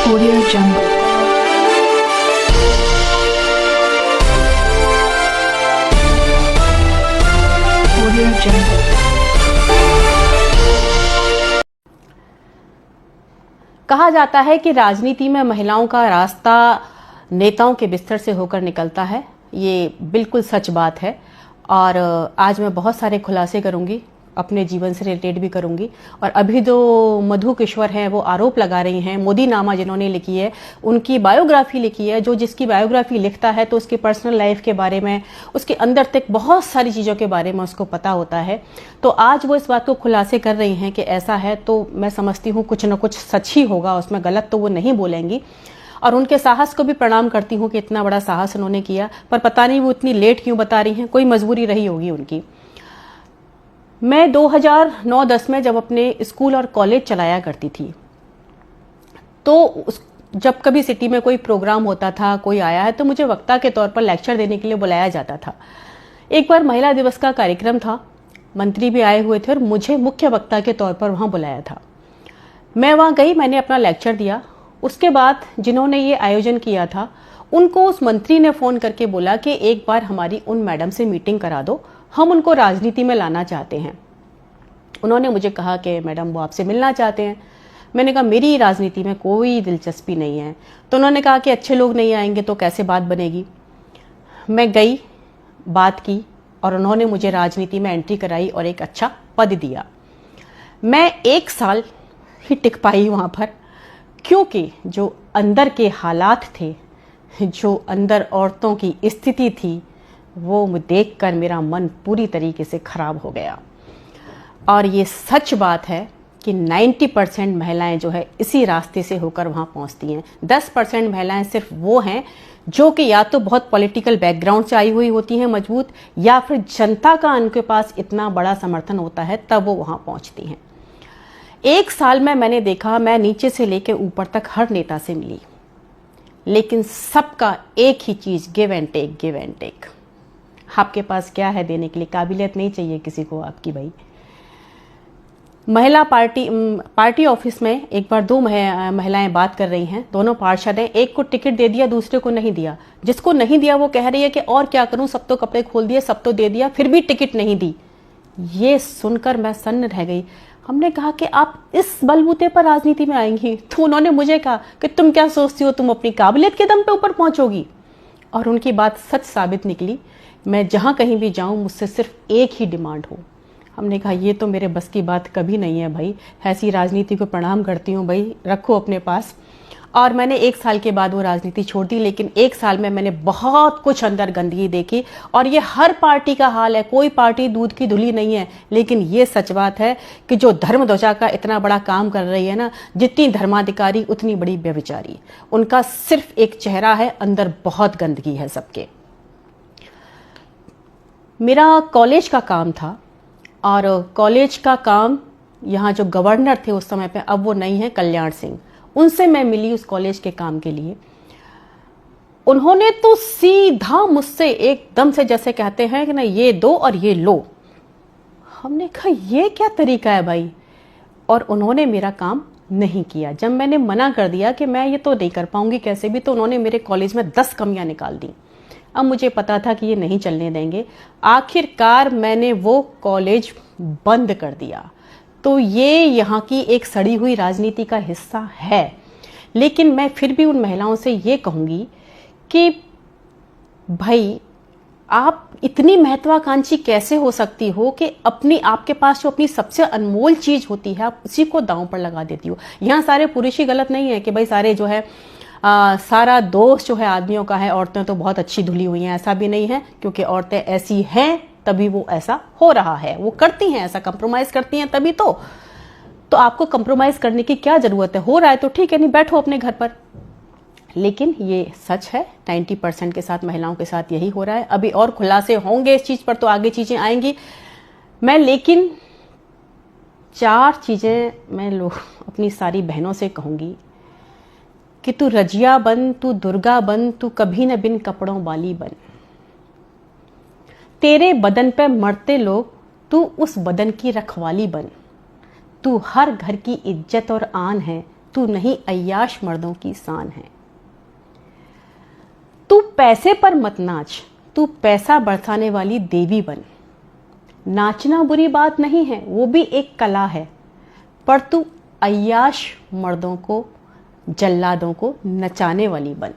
Audio Jungle. Audio Jungle. कहा जाता है कि राजनीति में महिलाओं का रास्ता नेताओं के बिस्तर से होकर निकलता है। ये बिल्कुल सच बात है और आज मैं बहुत सारे खुलासे करूंगी, अपने जीवन से रिलेटेड भी करूंगी। और अभी जो मधु किश्वर हैं वो आरोप लगा रही हैं, मोदी नामा जिन्होंने लिखी है, उनकी बायोग्राफी लिखी है। जो जिसकी बायोग्राफी लिखता है तो उसकी पर्सनल लाइफ के बारे में, उसके अंदर तक बहुत सारी चीज़ों के बारे में उसको पता होता है। तो आज वो इस बात को खुलासे कर रही हैं कि ऐसा है, तो मैं समझती हूँ कुछ न कुछ सच ही होगा, उसमें गलत तो वो नहीं बोलेंगी। और उनके साहस को भी प्रणाम करती हूँ कि इतना बड़ा साहस उन्होंने किया, पर पता नहीं वो इतनी लेट क्यों बता रही हैं, कोई मजबूरी रही होगी उनकी। मैं 2009-10 में जब अपने स्कूल और कॉलेज चलाया करती थी, तो जब कभी सिटी में कोई प्रोग्राम होता था, कोई आया है, तो मुझे वक्ता के तौर पर लेक्चर देने के लिए बुलाया जाता था। एक बार महिला दिवस का कार्यक्रम था, मंत्री भी आए हुए थे और मुझे मुख्य वक्ता के तौर पर वहाँ बुलाया था। मैं वहाँ गई, मैंने अपना लेक्चर दिया। उसके बाद जिन्होंने ये आयोजन किया था, उनको उस मंत्री ने फ़ोन करके बोला कि एक बार हमारी उन मैडम से मीटिंग करा दो, हम उनको राजनीति में लाना चाहते हैं। उन्होंने मुझे कहा कि मैडम वो आपसे मिलना चाहते हैं। मैंने कहा मेरी राजनीति में कोई दिलचस्पी नहीं है। तो उन्होंने कहा कि अच्छे लोग नहीं आएंगे तो कैसे बात बनेगी। मैं गई, बात की और उन्होंने मुझे राजनीति में एंट्री कराई और एक अच्छा पद दिया। मैं 1 साल ही टिक पाई वहाँ पर, क्योंकि जो अंदर के हालात थे, जो अंदर औरतों की स्थिति थी, वो देखकर मेरा मन पूरी तरीके से खराब हो गया। और ये सच बात है कि 90% महिलाएं जो है इसी रास्ते से होकर वहाँ पहुँचती हैं। 10% महिलाएं सिर्फ वो हैं जो कि या तो बहुत पॉलिटिकल बैकग्राउंड से आई हुई होती हैं मजबूत, या फिर जनता का उनके पास इतना बड़ा समर्थन होता है तब वो वहाँ पहुँचती हैं। 1 साल में मैंने देखा, मैं नीचे से लेकर ऊपर तक हर नेता से मिली, लेकिन सबका एक ही चीज़, give and take, give and take. आपके पास क्या है देने के लिए? काबिलियत नहीं चाहिए किसी को आपकी भाई। महिला पार्टी ऑफिस में एक बार 2 महिलाएं बात कर रही हैं, दोनों पार्षद हैं। एक को टिकट दे दिया, दूसरे को नहीं दिया। जिसको नहीं दिया वो कह रही है कि और क्या करूं, सब तो कपड़े खोल दिए, सब तो दे दिया, फिर भी टिकट नहीं दी। ये सुनकर मैं सन्न रह गई। हमने कहा कि आप इस बलबूते पर राजनीति में आएंगी? तो उन्होंने मुझे कहा कि तुम क्या सोचती हो, तुम अपनी काबिलियत के दम पे ऊपर पहुंचोगी? और उनकी बात सच साबित निकली। मैं जहाँ कहीं भी जाऊँ मुझसे सिर्फ एक ही डिमांड हो। हमने कहा ये तो मेरे बस की बात कभी नहीं है भाई, ऐसी राजनीति को प्रणाम करती हूँ भाई, रखो अपने पास। और मैंने 1 साल के बाद वो राजनीति छोड़ दी, लेकिन 1 साल में मैंने बहुत कुछ अंदर गंदगी देखी। और ये हर पार्टी का हाल है, कोई पार्टी दूध की धुली नहीं है। लेकिन ये सच बात है कि जो धर्म ध्वजा का इतना बड़ा काम कर रही है ना, जितनी धर्माधिकारी उतनी बड़ी व्यभिचारी। उनका सिर्फ एक चेहरा है, अंदर बहुत गंदगी है सबके। मेरा कॉलेज का काम था और कॉलेज का काम, यहाँ जो गवर्नर थे उस समय पे, अब वो नहीं है, कल्याण सिंह, उनसे मैं मिली उस कॉलेज के काम के लिए। उन्होंने तो सीधा मुझसे एकदम से, जैसे कहते हैं कि ना, ये दो और ये लो। हमने कहा ये क्या तरीका है भाई? और उन्होंने मेरा काम नहीं किया। जब मैंने मना कर दिया कि मैं ये तो नहीं कर पाऊंगी कैसे भी, तो उन्होंने मेरे कॉलेज में 10 कमियां निकाल दी। अब मुझे पता था कि ये नहीं चलने देंगे। आखिरकार मैंने वो कॉलेज बंद कर दिया। तो ये यहाँ की एक सड़ी हुई राजनीति का हिस्सा है। लेकिन मैं फिर भी उन महिलाओं से ये कहूँगी कि भाई, आप इतनी महत्वाकांक्षी कैसे हो सकती हो कि आपके पास जो अपनी सबसे अनमोल चीज़ होती है, आप उसी को दांव पर लगा देती हो। यहाँ सारे पुरुष ही गलत नहीं है कि भाई सारे जो है सारा दोष जो है आदमियों का है, औरतें तो बहुत अच्छी धुली हुई हैं, ऐसा भी नहीं है। क्योंकि औरतें ऐसी हैं तभी वो ऐसा हो रहा है, वो करती हैं ऐसा, कंप्रोमाइज़ करती हैं तभी तो आपको कंप्रोमाइज़ करने की क्या ज़रूरत है? हो रहा है तो ठीक है, नहीं बैठो अपने घर पर। लेकिन ये सच है, 90% के साथ, महिलाओं के साथ यही हो रहा है। अभी और खुलासे होंगे इस चीज़ पर, तो आगे चीज़ें आएंगी। मैं लेकिन 4 चीज़ें मैं अपनी सारी बहनों से कहूँगी कि तू रजिया बन, तू दुर्गा बन, तू कभी न बिन कपड़ों वाली बन। तेरे बदन पे मरते लोग, तू उस बदन की रखवाली बन। तू हर घर की इज्जत और आन है, तू नहीं अय्याश मर्दों की शान है। तू पैसे पर मत नाच, तू पैसा बरसाने वाली देवी बन। नाचना बुरी बात नहीं है, वो भी एक कला है, पर तू अय्याश मर्दों को, जल्लादों को नचाने वाली बन।